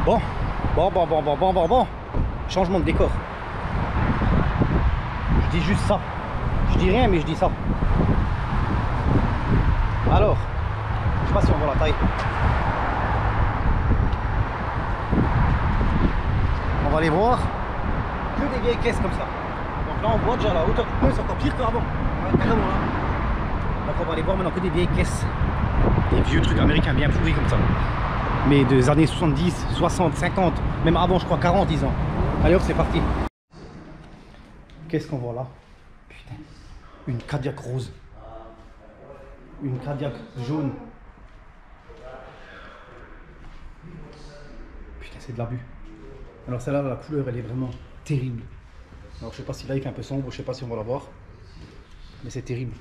Bon. Changement de décor. Je dis juste ça. Je dis rien, mais je dis ça. Alors, je sais pas si on voit la taille. On va aller voir que des vieilles caisses comme ça. Donc là, on voit déjà la hauteur du pneu, c'est encore pire qu'avant. Ouais, carrément là. Donc on va aller voir maintenant que des vieilles caisses. Des vieux trucs américains bien pourris comme ça. Mais des années 70, 60, 50, même avant je crois 40, 10 ans. Allez hop, c'est parti. Qu'est-ce qu'on voit là? Putain. Une Cadillac rose. Une Cadillac jaune. Putain, c'est de l'abus. Alors celle-là, la couleur, elle est vraiment terrible. Alors je sais pas si là il fait un peu sombre, je sais pas si on va la voir. Mais c'est terrible.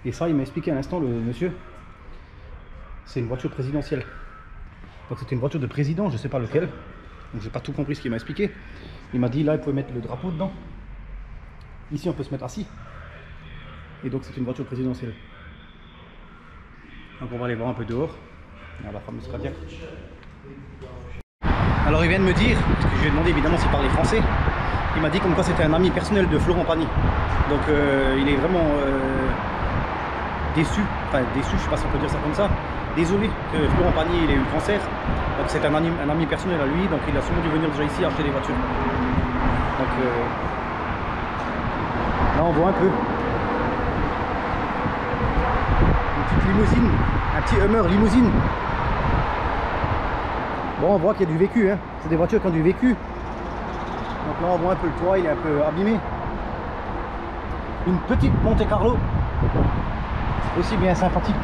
Et ça, il m'a expliqué à l'instant, le monsieur. C'est une voiture présidentielle. Donc c'était une voiture de président, je sais pas lequel. Donc j'ai pas tout compris ce qu'il m'a expliqué. Il m'a dit là il pouvait mettre le drapeau dedans. Ici on peut se mettre assis. Et donc c'est une voiture présidentielle. Donc on va aller voir un peu dehors. La fameuse Cadillac. Alors il vient de me dire, parce que je lui ai demandé évidemment s'il parlait français. Il m'a dit comme quoi c'était un ami personnel de Florent Pagny. Donc il est vraiment déçu. Enfin déçu, je sais pas si on peut dire ça comme ça. Désolé que Florent Pagny il ait eu le cancer, donc c'est un ami personnel à lui, donc il a sûrement dû venir déjà ici acheter des voitures. Donc là on voit un peu une petite limousine, un petit Hummer limousine. Bon on voit qu'il y a du vécu, hein. C'est des voitures qui ont du vécu. Donc là on voit un peu le toit, il est un peu abîmé. Une petite Monte Carlo, aussi bien sympathique.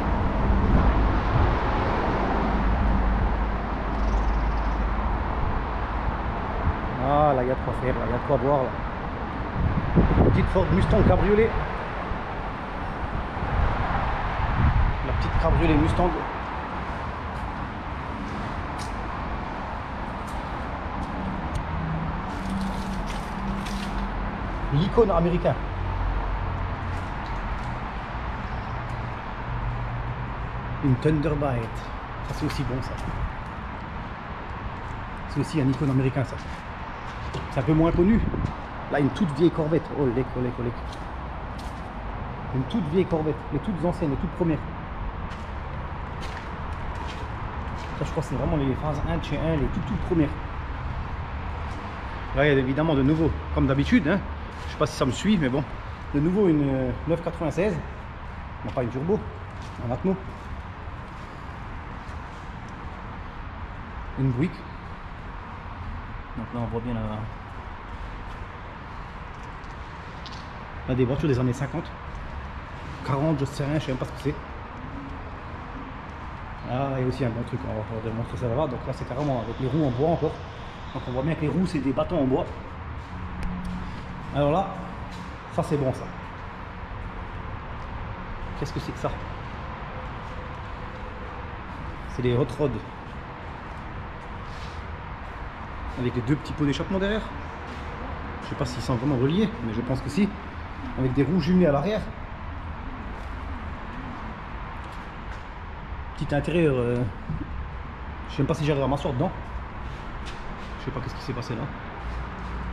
Ah là il y a de quoi faire, là il y a de quoi voir là. Petite Ford Mustang cabriolet. La petite cabriolet Mustang. L'icône américain. Une Thunderbird. Ça c'est aussi bon ça. C'est aussi un icône américain ça. C'est un peu moins connu. Là, une toute vieille Corvette. Oh, lec. Une toute vieille Corvette. Les toutes anciennes, les toutes premières. Ça, je crois que c'est vraiment les phases 1 de chez 1, les toutes premières. Là, il y a évidemment de nouveau, comme d'habitude. Hein. Je sais pas si ça me suit, mais bon. De nouveau, une 996. Non, pas une turbo, un Atmo. Une Buick. Donc là, on voit bien là, des voitures des années 50, 40, je sais rien, je sais même pas ce que c'est. Ah, il y a aussi un bon truc, on va démontrer ça là-bas. Donc là, c'est carrément avec les roues en bois encore. Donc on voit bien que les roues, c'est des bâtons en bois. Alors là, ça c'est bon ça. Qu'est-ce que c'est que ça? C'est des hot rods. Avec les deux petits pots d'échappement derrière. Je sais pas s'ils sont vraiment reliés, mais je pense que si. Avec des roues jumelées à l'arrière. Petit intérieur. Je sais même pas si j'arrive à m'asseoir dedans. Je sais pas qu'est-ce qui s'est passé là.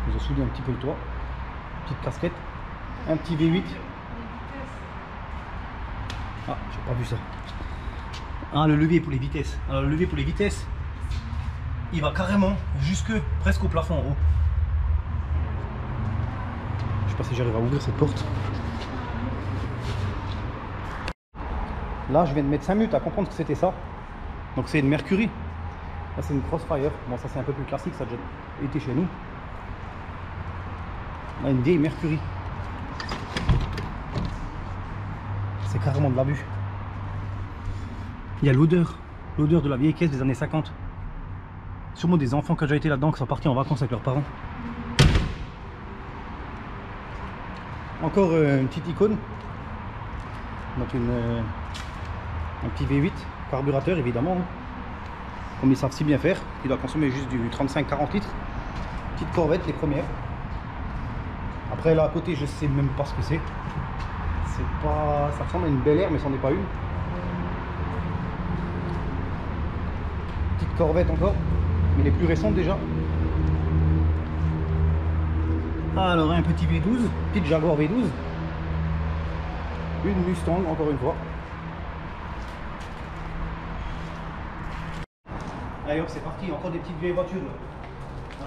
Ils ont soudé un petit peu le toit. Petite casquette. Un petit V8. Ah, j'ai pas vu ça. Ah, le levier pour les vitesses. Alors le levier pour les vitesses, il va carrément jusque presque au plafond en haut. Je sais pas si j'arrive à ouvrir cette porte. Là je viens de mettre 5 minutes à comprendre que c'était ça. Donc c'est une Mercury. Là c'est une Crossfire. Bon ça c'est un peu plus classique, ça a déjà été chez nous. Là une vieille Mercury. C'est carrément de l'abus. Il y a l'odeur de la vieille caisse des années 50. Sûrement des enfants qui ont déjà été là-dedans, qui sont partis en vacances avec leurs parents. Encore une petite icône. Donc un petit V8, carburateur évidemment. Comme ils savent si bien faire. Il doit consommer juste du 35-40 litres. Petite Corvette, les premières. Après là à côté, je sais même pas ce que c'est. C'est pas. Ça ressemble à une Bel Air, mais c'en est pas une. Petite Corvette encore, mais les plus récentes déjà. Alors un petit V12, petite Jaguar V12. Une Mustang encore une fois. Allez hop, c'est parti, encore des petites vieilles voitures.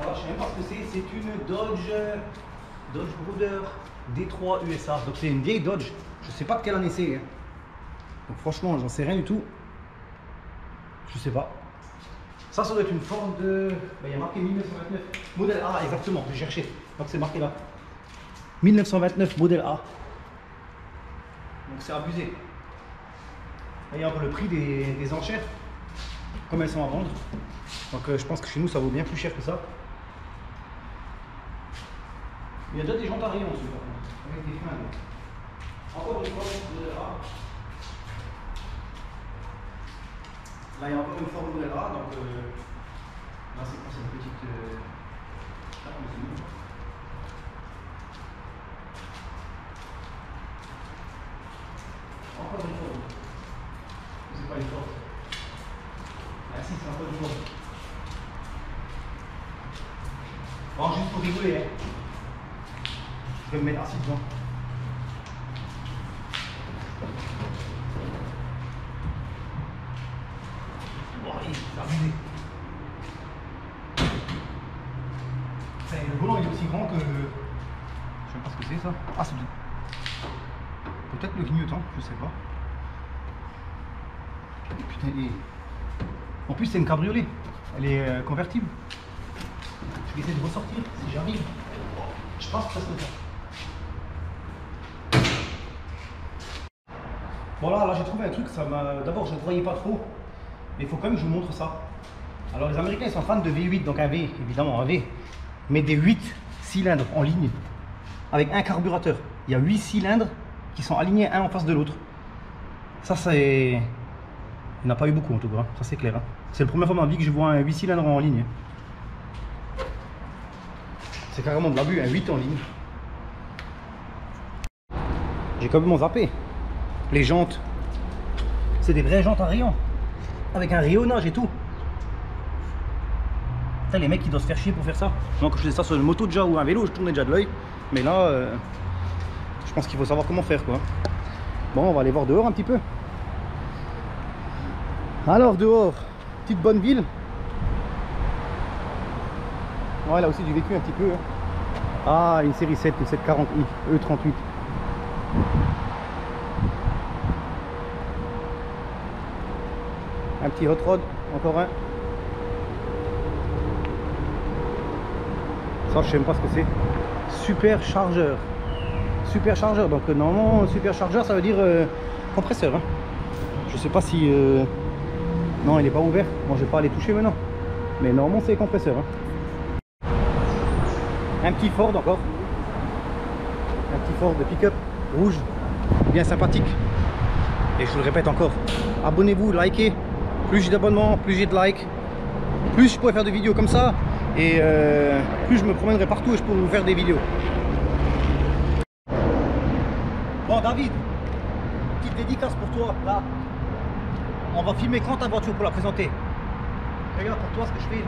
Alors je sais même pas ce que c'est une Dodge Bruder D3 USA. Donc c'est une vieille Dodge, je sais pas de quelle année c'est. Hein. Donc franchement, j'en sais rien du tout. Je sais pas. Ça doit être une Ford de... il y a marqué 1929. Modèle A, exactement, j'ai cherché. Donc c'est marqué là. 1929, modèle A. Donc c'est abusé. D'ailleurs, le prix des enchères, comme elles sont à vendre. Donc je pense que chez nous, ça vaut bien plus cher que ça. Il y a déjà des jantes à rayon aussi, par contre, avec des freins. Encore une fois, modèle A. Là, il y a encore une Ford modèle A, donc là, c'est pour cette petite encore une Ford. C'est pas une Ford. Ah si, c'est encore une Ford. Bon, juste pour rigoler, hein. Je vais me mettre assis devant. C'est abusé. Le volant il est aussi grand que... Je sais pas ce que c'est ça. Ah, c'est peut-être le clignotant, je sais pas. Putain, en plus c'est une cabriolet. Elle est convertible. Je vais essayer de ressortir si j'arrive. Je pense que ça se fait. Bon là j'ai trouvé un truc, ça m'a... D'abord je ne voyais pas trop. Mais il faut quand même que je vous montre ça. Alors les Américains ils sont fans de V8, donc un V, évidemment un V, mais des 8 cylindres en ligne, avec un carburateur. Il y a 8 cylindres qui sont alignés un en face de l'autre. Ça c'est... Il n'y en a pas eu beaucoup en tout cas, ça c'est clair. Hein. C'est la première fois de ma vie que je vois un 8 cylindres en ligne. C'est carrément de l'abus, un 8 en ligne. J'ai complètement zappé. Les jantes, c'est des vraies jantes à rayon. Avec un rayonnage et tout. Putain, les mecs ils doivent se faire chier pour faire ça. Moi quand je faisais ça sur une moto déjà ou un vélo, je tournais déjà de l'œil. Mais là, je pense qu'il faut savoir comment faire quoi. Bon, on va aller voir dehors un petit peu. Alors dehors, petite bonne ville. Ouais, là aussi du vécu un petit peu. Hein. Ah, une série 7, une 740i, E38. Un petit hot rod, encore un. Ça, je sais même pas ce que c'est. Super chargeur. Super chargeur. Donc, normalement, super chargeur, ça veut dire compresseur. Hein. Je sais pas si. Non, il n'est pas ouvert. Bon, je vais pas aller toucher maintenant. Mais normalement, c'est compresseur. Hein. Un petit Ford encore. Un petit Ford de pick-up rouge. Bien sympathique. Et je vous le répète encore. Abonnez-vous, likez. Plus j'ai d'abonnements, plus j'ai de likes, plus je pourrais faire des vidéos comme ça et plus je me promènerai partout et je pourrais vous faire des vidéos. Bon David, petite dédicace pour toi, là. On va filmer quand ta voiture pour la présenter. Regarde pour toi ce que je fais.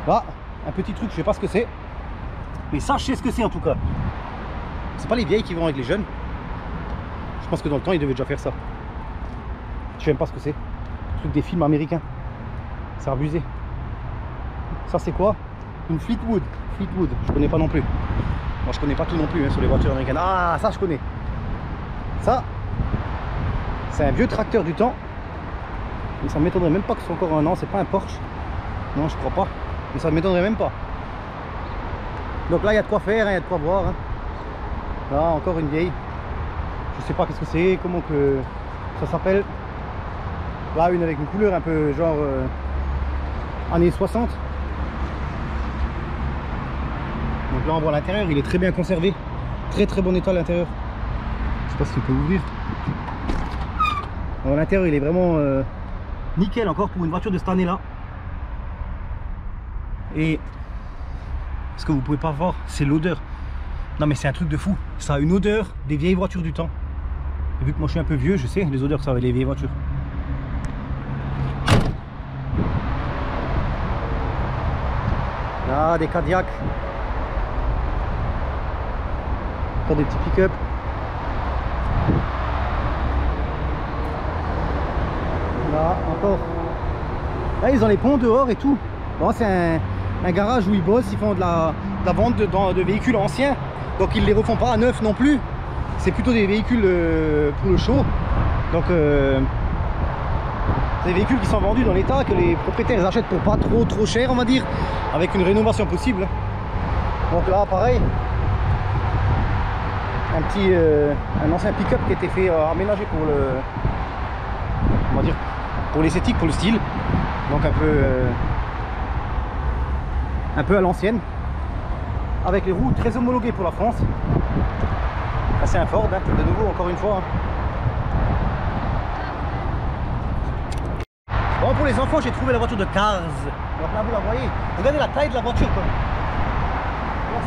Là, un petit truc, je sais pas ce que c'est. Mais ça je sais ce que c'est en tout cas. C'est pas les vieilles qui vont avec les jeunes. Je pense que dans le temps ils devaient déjà faire ça. Je sais même pas ce que c'est. Le truc des films américains. C'est abusé. Ça c'est quoi? Une Fleetwood. Fleetwood. Je connais pas non plus. Moi je connais pas tout non plus hein, sur les voitures américaines. Ah ça je connais. Ça c'est un vieux tracteur du temps. Mais ça m'étonnerait même pas que ce soit encore un an. C'est pas un Porsche. Non je crois pas. Mais ça m'étonnerait même pas. Donc là il y a de quoi faire, il y a de quoi voir. Hein. Là encore une vieille. Je sais pas qu'est-ce que c'est, comment que ça s'appelle. Là une avec une couleur un peu genre années 60. Donc là on voit l'intérieur, il est très bien conservé. Très très bon état à l'intérieur. Je sais pas si tu peux ouvrir. Alors l'intérieur il est vraiment nickel encore pour une voiture de cette année là. Et ce que vous pouvez pas voir, c'est l'odeur. Non mais c'est un truc de fou. Ça a une odeur des vieilles voitures du temps. Et vu que moi je suis un peu vieux, je sais les odeurs que ça avait les vieilles voitures. Là, des Cadillacs. Encore des petits pick-up. Là, encore. Là, ils ont les ponts dehors et tout. Bon, c'est un garage où ils bossent, ils font de la vente de véhicules anciens. Donc ils ne les refont pas à neuf non plus. C'est plutôt des véhicules pour le show. Donc des véhicules qui sont vendus dans l'état, que les propriétaires achètent pour pas trop cher, on va dire, avec une rénovation possible. Donc là, pareil, un ancien pick-up qui a été fait aménager pour le, on va dire, pour l'esthétique, pour le style. Donc un peu à l'ancienne, avec les roues très homologuées pour la France. Là, c'est un Ford, hein, de nouveau, encore une fois. Bon, pour les enfants, j'ai trouvé la voiture de Cars. Donc là, vous la voyez. Regardez la taille de la voiture, quoi.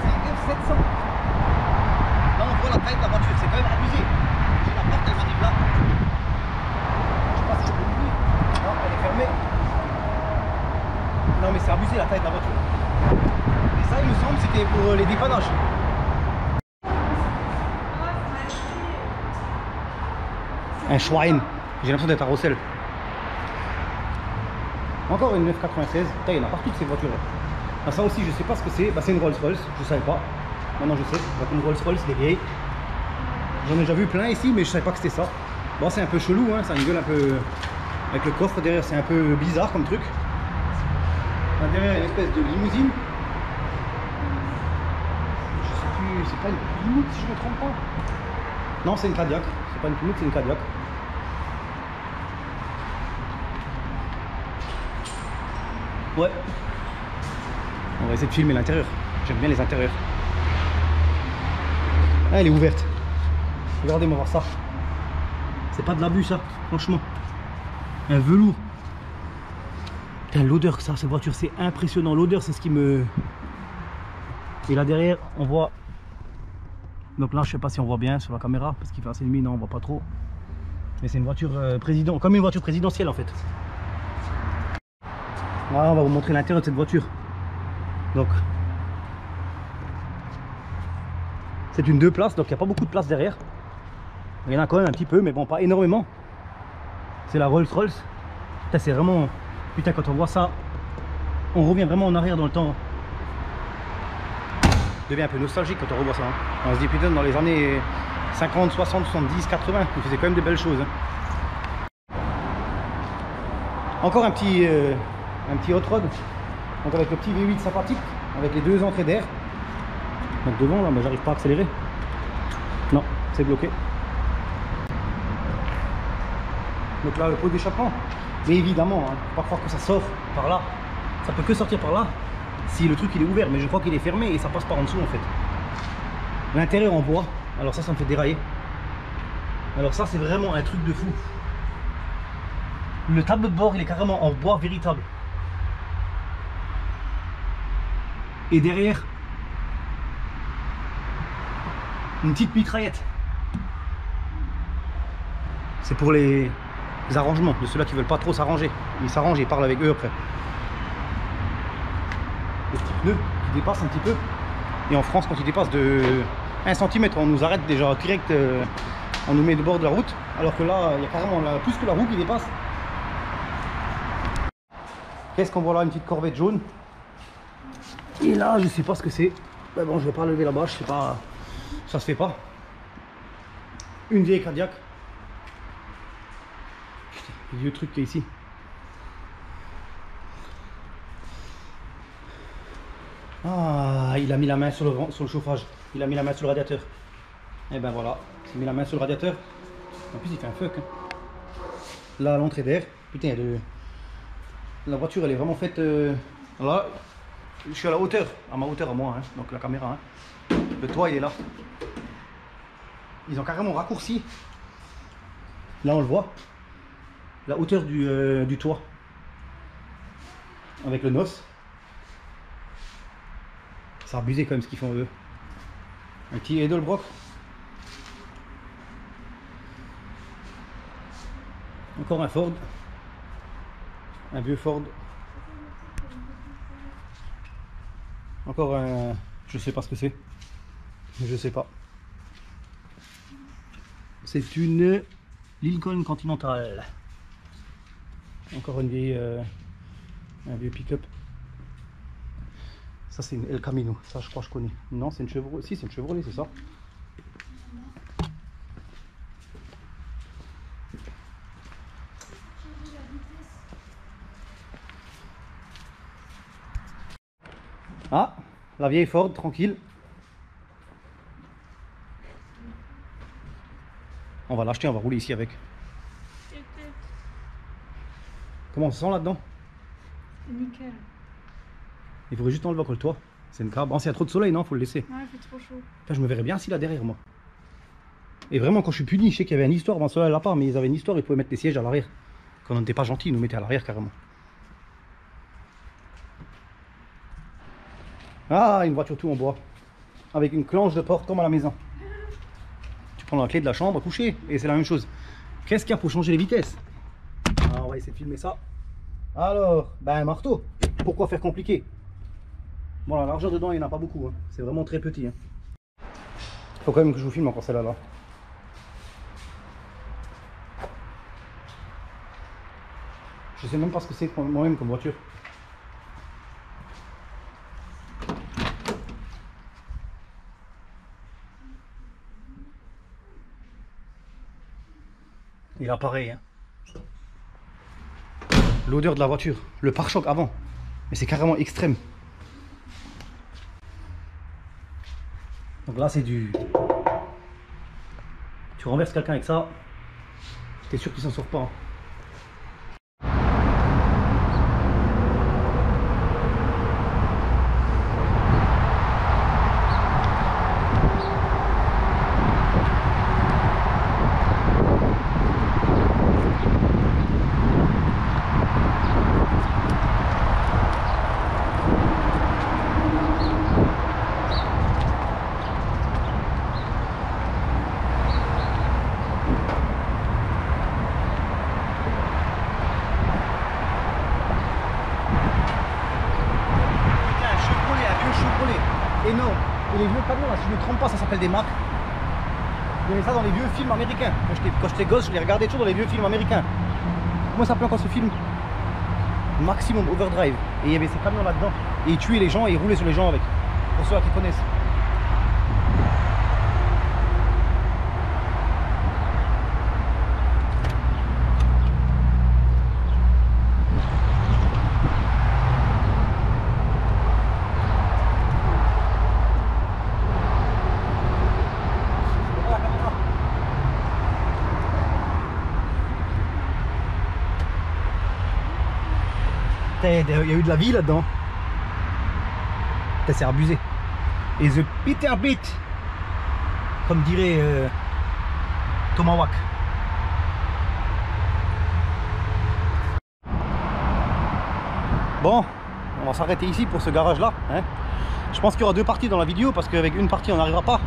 C'est F700. Là, on voit la taille de la voiture. C'est quand même abusé. J'ai la porte, elle m'arrive là. Je sais pas si je peux l'ouvrir. Non, elle est fermée. Non, mais c'est abusé la taille de la voiture. Et ça, il me semble, c'était pour les dépannages. Un Schwein. J'ai l'impression d'être à Rossel. Encore une 996. Putain, il y en a partout de ces voitures là. Ah, ça aussi, je sais pas ce que c'est. Bah, c'est une Rolls-Royce. Je savais pas. Maintenant, je sais. Donc, une Rolls-Royce, les vieilles. J'en ai déjà vu plein ici, mais je savais pas que c'était ça. Bon, c'est un peu chelou, hein. Ça a une gueule un peu. Avec le coffre derrière, c'est un peu bizarre comme truc. Là, derrière, il y a une espèce de limousine. Je sais plus. C'est pas une Plymouth si je me trompe pas. Non, c'est une Cadillac. C'est pas une Plymouth, c'est une Cadillac. Ouais. On va essayer de filmer l'intérieur. J'aime bien les intérieurs. Ah, elle est ouverte. Regardez-moi voir ça. C'est pas de l'abus ça, franchement. Un velours. Putain, l'odeur que ça, cette voiture, c'est impressionnant. L'odeur, c'est ce qui me... Et là derrière, on voit... Donc là, je sais pas si on voit bien sur la caméra, parce qu'il fait assez de nuit, non, on voit pas trop. Mais c'est une voiture président, comme une voiture présidentielle en fait. Voilà, on va vous montrer l'intérieur de cette voiture. Donc, c'est une 2 places, donc il n'y a pas beaucoup de place derrière. Il y en a quand même un petit peu, mais bon, pas énormément. C'est la Rolls-Royce. C'est vraiment... Putain, quand on voit ça, on revient vraiment en arrière dans le temps. On devient un peu nostalgique quand on revoit ça. Hein. On se dit, putain, dans les années 50, 60, 70, 80, il faisait quand même de belles choses. Hein. Encore un petit hot rod. Donc avec le petit V8 sympathique, avec les deux entrées d'air. Donc devant, là, j'arrive pas à accélérer. Non, c'est bloqué. Donc là, le pot d'échappement. Mais évidemment, hein, faut pas croire que ça s'offre par là. Ça peut que sortir par là si le truc il est ouvert. Mais je crois qu'il est fermé et ça passe par en dessous en fait. L'intérieur en bois. Alors ça me fait dérailler. Alors ça, c'est vraiment un truc de fou. Le tableau de bord, il est carrément en bois véritable. Et derrière, une petite mitraillette. C'est pour les arrangements de ceux-là qui veulent pas trop s'arranger. Ils s'arrangent et ils parlent avec eux après. Les petits pneus qui dépassent un petit peu. Et en France, quand ils dépassent de 1 cm, on nous arrête déjà direct. On nous met de bord de la route. Alors que là, il y a carrément plus que la roue qui dépasse. Qu'est-ce qu'on voit là? Une petite Corvette jaune. Et là, je sais pas ce que c'est. Mais bon, je vais pas lever la bâche, c'est pas... Ça se fait pas. Une vieille Cadillac. Putain, le vieux truc qui est ici. Ah, il a mis la main sur le chauffage. Il a mis la main sur le radiateur. Et ben voilà, il a mis la main sur le radiateur. En plus, il fait un fuck. Hein. Là, l'entrée d'air. Putain, la voiture, elle est vraiment faite... Là, je suis à la hauteur, à ma hauteur à moi, hein, donc la caméra. Hein. Le toit, il est là. Ils ont carrément raccourci. Là, on le voit. La hauteur du toit. Avec le NOS. C'est abusé quand même ce qu'ils font eux. Un petit Edelbrock. Encore un Ford. Un vieux Ford. Encore un... Je sais pas ce que c'est. Je sais pas. C'est une Lincoln Continental. Encore une vieille... un vieux pick-up. Ça c'est une El Camino. Ça je crois que je connais. Non, c'est une Chevrolet. Si, c'est une Chevrolet, c'est ça. Ah, la vieille Ford, tranquille. On va l'acheter, on va rouler ici avec. Comment on se sent là-dedans? Nickel. Il faudrait juste enlever encore le toit. C'est une carabe. Bon, s'il y a trop de soleil, non, faut le laisser. Ouais, il fait trop chaud. Enfin, je me verrais bien assis là derrière moi. Et vraiment, quand je suis puni, je sais qu'il y avait une histoire. Bon, cela à la part, mais ils avaient une histoire, ils pouvaient mettre les sièges à l'arrière. Quand on n'était pas gentil, ils nous mettaient à l'arrière carrément. Ah, une voiture tout en bois. Avec une clenche de porte comme à la maison. Tu prends la clé de la chambre, coucher, et c'est la même chose. Qu'est-ce qu'il y a pour changer les vitesses? Ah, on va essayer de filmer ça. Alors, ben un marteau. Pourquoi faire compliqué? Bon, la largeur dedans, il n'y en a pas beaucoup. Hein. C'est vraiment très petit. Hein. Faut quand même que je vous filme encore celle-là. Là. Je sais même pas ce que c'est moi-même comme voiture. Il a pareil. Hein. L'odeur de la voiture, le pare-choc avant. Mais c'est carrément extrême. Donc là c'est du... Tu renverses quelqu'un avec ça, t'es sûr qu'il s'en sort pas. Hein. Énorme. Et les vieux camions, là, si je ne me trompe pas, ça s'appelle des Mack. Il y avait ça dans les vieux films américains. Quand j'étais gosse, je les regardais toujours dans les vieux films américains. Comment ça s'appelait encore ce film? Maximum Overdrive. Et il y avait ces camions là-dedans. Et ils tuaient les gens et ils roulaient sur les gens avec. Pour ceux qui connaissent. Il y a eu de la vie là-dedans. C'est abusé. Et the Peter Beat, comme dirait Tomahawk. Bon, on va s'arrêter ici pour ce garage là. Hein. Je pense qu'il y aura deux parties dans la vidéo parce qu'avec une partie on n'arrivera pas.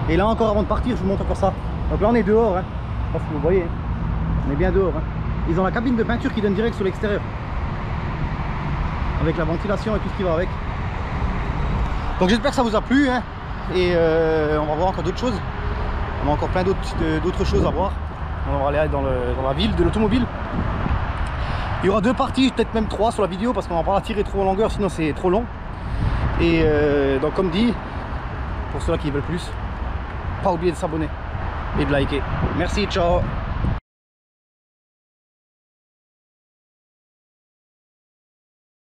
Et là encore avant de partir, je vous montre encore ça. Donc là on est dehors. Hein. Je pense que vous voyez. On est bien dehors. Hein. Ils ont la cabine de peinture qui donne direct sur l'extérieur. Avec la ventilation et tout ce qui va avec. Donc j'espère que ça vous a plu hein. Et on va voir encore d'autres choses. On a encore plein d'autres choses à voir. On va aller dans la ville de l'automobile. Il y aura deux parties, peut-être même trois sur la vidéo parce qu'on va pas la tirer trop en longueur sinon c'est trop long. Et donc comme dit, pour ceux-là qui veulent plus, pas oublier de s'abonner et de liker. Merci, ciao.